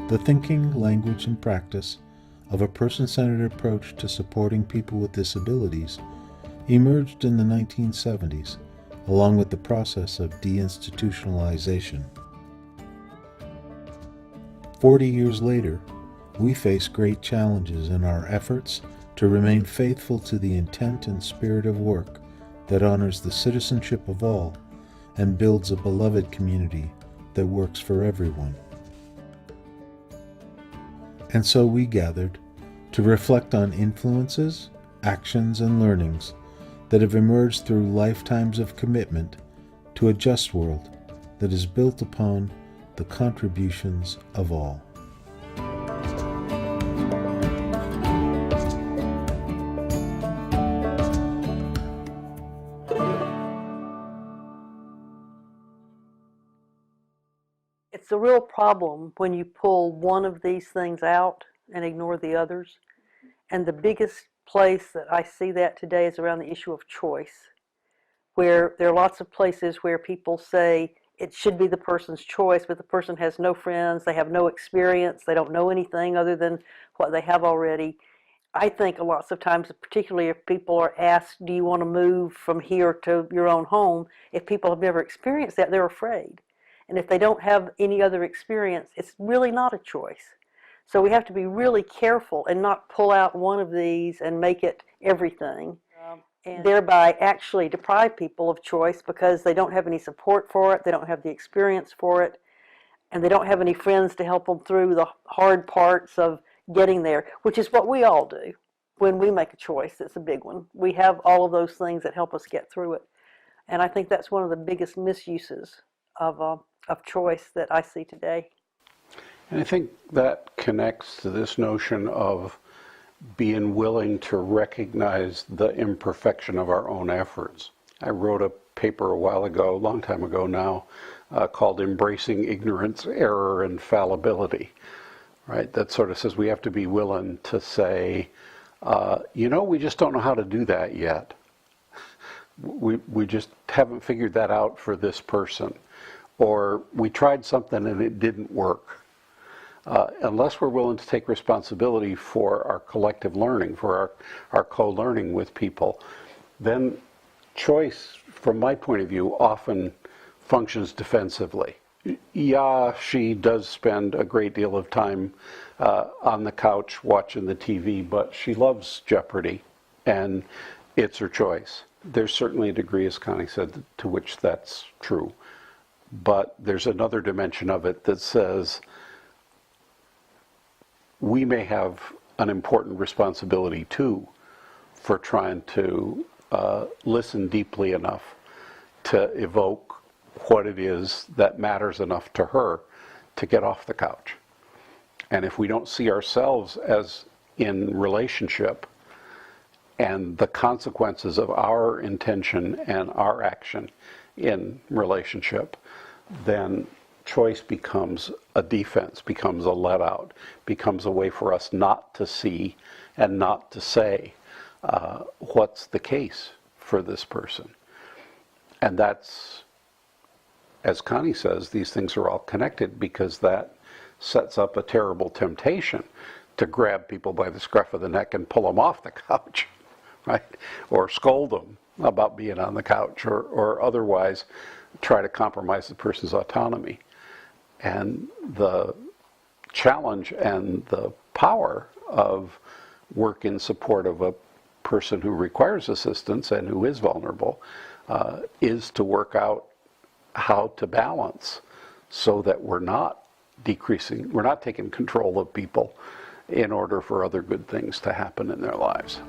The thinking, language, and practice of a person-centered approach to supporting people with disabilities emerged in the 1970s, along with the process of deinstitutionalization. 40 years later, we face great challenges in our efforts to remain faithful to the intent and spirit of work that honors the citizenship of all and builds a beloved community that works for everyone. And so we gathered to reflect on influences, actions, and learnings that have emerged through lifetimes of commitment to a just world that is built upon the contributions of all. It's a real problem when you pull one of these things out and ignore the others. And the biggest place that I see that today is around the issue of choice, where there are lots of places where people say it should be the person's choice, but the person has no friends, they have no experience, they don't know anything other than what they have already. I think lots of times, particularly if people are asked, do you want to move from here to your own home, if people have never experienced that, they're afraid. And if they don't have any other experience, it's really not a choice. So we have to be really careful and not pull out one of these and make it everything, and thereby actually deprive people of choice because they don't have any support for it, they don't have the experience for it, and they don't have any friends to help them through the hard parts of getting there, which is what we all do when we make a choice. It's a big one. We have all of those things that help us get through it. And I think that's one of the biggest misuses of choice that I see today. And I think that connects to this notion of being willing to recognize the imperfection of our own efforts. I wrote a paper a while ago, a long time ago now, called Embracing Ignorance, Error, and Fallibility, right? That sort of says we have to be willing to say, we just don't know how to do that yet. We just haven't figured that out for this person. Or we tried something and it didn't work. Unless we're willing to take responsibility for our collective learning, for our co-learning with people, then choice, from my point of view, often functions defensively. Yeah, she does spend a great deal of time on the couch watching the TV, but she loves Jeopardy, and it's her choice. There's certainly a degree, as Connie said, to which that's true. But there's another dimension of it that says we may have an important responsibility too for trying to listen deeply enough to evoke what it is that matters enough to her to get off the couch. And if we don't see ourselves as in relationship and the consequences of our intention and our action in relationship, then choice becomes a defense, becomes a let-out, becomes a way for us not to see and not to say what's the case for this person. And that's, as Connie says, these things are all connected because that sets up a terrible temptation to grab people by the scruff of the neck and pull them off the couch, right? Or scold them about being on the couch, or otherwise try to compromise the person's autonomy. And the challenge and the power of work in support of a person who requires assistance and who is vulnerable is to work out how to balance so that we're not decreasing, we're not taking control of people in order for other good things to happen in their lives.